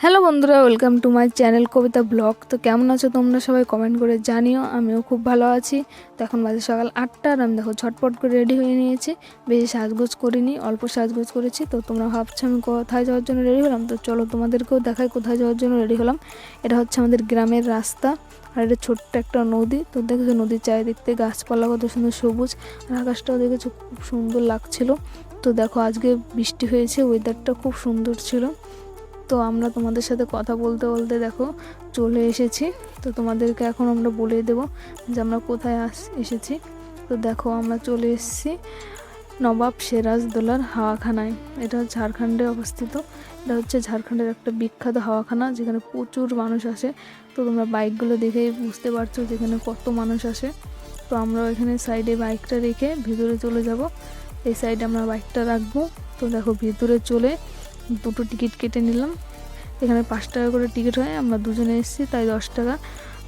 Hello বন্ধুরা, welcome to my channel Kabita blog. তো কেমন আছো তোমরা সবাই কমেন্ট করে জানিও। আমিও খুব ভালো আছি। তো এখন বাজে সকাল 8টা আর আমি দেখো ঝটপট করে রেডি হয়ে নিয়েছি। বেশি সাজগোজ করিনি, অল্প সাজগোজ করেছি। তো তোমরা ভাবছো আমি কোথায় যাওয়ার জন্য রেডি হলাম, তো চলো তোমাদেরকেও দেখাই কোথায় যাওয়ার জন্য রেডি হলাম। এটা হচ্ছে আমাদের গ্রামের রাস্তা আর এটা ছোট্ট একটা নদী। তো দেখেছো নদীর চারিদিক থেকে গাছপালা কত সুন্দর সবুজ, আর আকাশটাও দেখেছো খুব সুন্দর লাগছিল। তো দেখো আজকে বৃষ্টি হয়েছে, ওয়েদারটা খুব সুন্দর ছিল। তো আমরা তোমাদের সাথে কথা বলতে বলতে দেখো চলে এসেছি। তো তোমাদেরকে এখন আমরা বলে দেব যে আমরা কোথায় এসেছি। তো দেখো আমরা চলে এসেছি নবাব সিরাজদৌল্লার হাওয়াখানায়। এটা ঝাড়খণ্ডে অবস্থিত। এটা হচ্ছে ঝাড়খণ্ডের একটা বিখ্যাত হাওয়াখানা, যেখানে প্রচুর মানুষ আসে। তো তোমরা বাইকগুলো দেখেই বুঝতে পারছো যেখানে কত মানুষ আসে। তো আমরা এখানে সাইডে বাইকটা রেখে ভিতরে চলে যাব। এই সাইডে আমরা বাইকটা রাখবো। তো দেখো ভিতরে চলে দুটো টিকিট কেটে নিলাম। এখানে 5 টাকা করে টিকিট হয়, আমরা দুজনে এসেছি তাই 10 টাকা।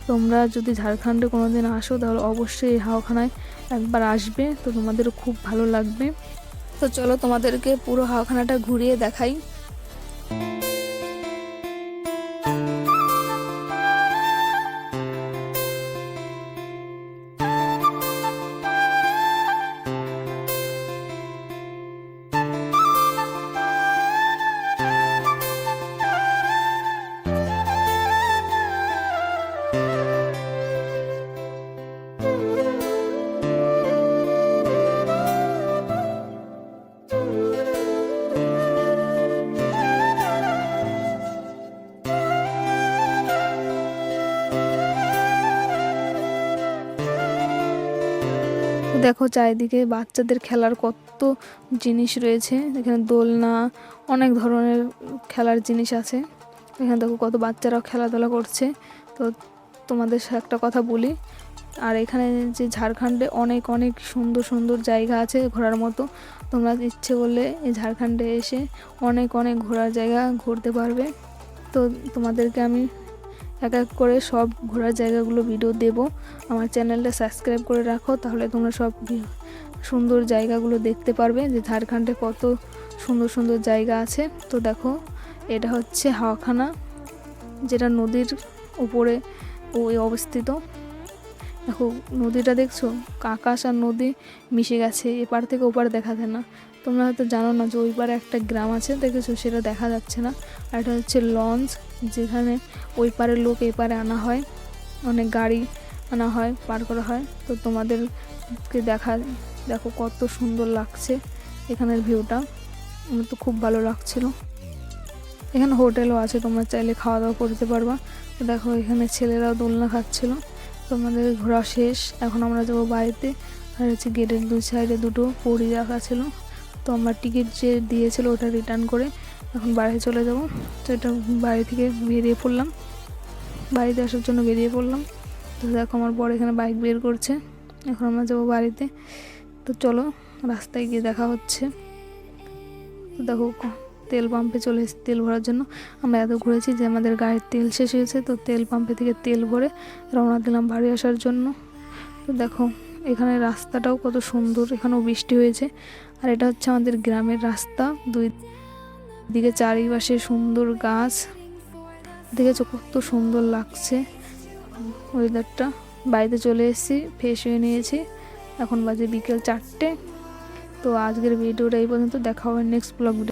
তোমরা যদি ঝাড়খণ্ডে কোনো দিন আসো তাহলে অবশ্যই এই হাওয়াখানায় একবার আসবে, তো তোমাদেরও খুব ভালো লাগবে। তো চলো তোমাদেরকে পুরো হাওয়াখানাটা ঘুরিয়ে দেখাই। দেখো চারিদিকে বাচ্চাদের খেলার কত জিনিস রয়েছে। এখানে দোলনা, অনেক ধরনের খেলার জিনিস আছে। এখানে দেখো কত বাচ্চারাও খেলাধুলা করছে। তো তোমাদের একটা কথা বলি, আর এখানে যে ঝাড়খণ্ডে অনেক অনেক সুন্দর সুন্দর জায়গা আছে ঘোরার মতো। তোমরা ইচ্ছে করলে এই ঝাড়খণ্ডে এসে অনেক অনেক ঘোরার জায়গা ঘুরতে পারবে। তো তোমাদেরকে আমি এক এক করে সব ঘোরার জায়গাগুলো ভিডিও দেব। আমার চ্যানেলটা সাবস্ক্রাইব করে রাখো, তাহলে তোমরা সব সুন্দর জায়গাগুলো দেখতে পারবে যে ঝাড়খণ্ডে কত সুন্দর সুন্দর জায়গা আছে। তো দেখো এটা হচ্ছে হাওয়াখানা, যেটা নদীর উপরে ওই অবস্থিত। দেখো নদীটা দেখছো, আকাশ আর নদী মিশে গেছে, এপার থেকে ওপার দেখা যায় না। তোমরা হয়তো জানো না যে ওই পারে একটা গ্রাম আছে, দেখেছো সেটা দেখা যাচ্ছে না। আর এটা হচ্ছে লঞ্চ, যেখানে ওই পারের লোক এই পারে আনা হয়, অনেক গাড়ি আনা হয়, পার করা হয়। তো তোমাদেরকে দেখো কত সুন্দর লাগছে এখানের ভিউটা, আমার তো খুব ভালো লাগছিল। এখানে হোটেলও আছে, তোমরা চাইলে খাওয়া দাওয়া করতে পারবা। তো দেখো এখানে ছেলেরাও দোলনা খাচ্ছিল। তোমাদের ঘোরা শেষ, এখন আমরা যাবো বাড়িতে। আর হচ্ছে গেটের দুই সাইডে দুটো পড়ি রাখা ছিল, তো আমরা টিকিট যে দিয়েছিল ওটা রিটার্ন করে এখন বাড়ি চলে যাব। তো এটা বাড়ি থেকে বেরিয়ে পড়লাম, বাড়িতে আসার জন্য বেরিয়ে পড়লাম। তো দেখো আমার বর এখানে বাইক বের করছে, এখন আমরা যাবো বাড়িতে। তো চলো রাস্তায় গিয়ে দেখা হচ্ছে। তো দেখো তেল পাম্পে চলে এসেছি তেল ভরার জন্য। আমরা এত ঘুরেছি যে আমাদের গাড়ির তেল শেষ হয়েছে, তো তেল পাম্পে থেকে তেল ভরে রওনা দিলাম বাড়ি আসার জন্য। তো দেখো এখানে রাস্তাটাও কত সুন্দর, এখানেও বৃষ্টি হয়েছে। আর এটা হচ্ছে আমাদের গ্রামের রাস্তা, দুই দিকে চারিপাশে সুন্দর গাছ, দেখেছো কত সুন্দর লাগছে ওয়েদারটা। বাড়িতে চলে এসেছি, ফ্রেশ হয়ে নিয়েছি, এখন বাজে বিকেল 4টে। তো আজকের ভিডিওটা এই পর্যন্ত, দেখা হবে নেক্সট ব্লগ ভিডিও।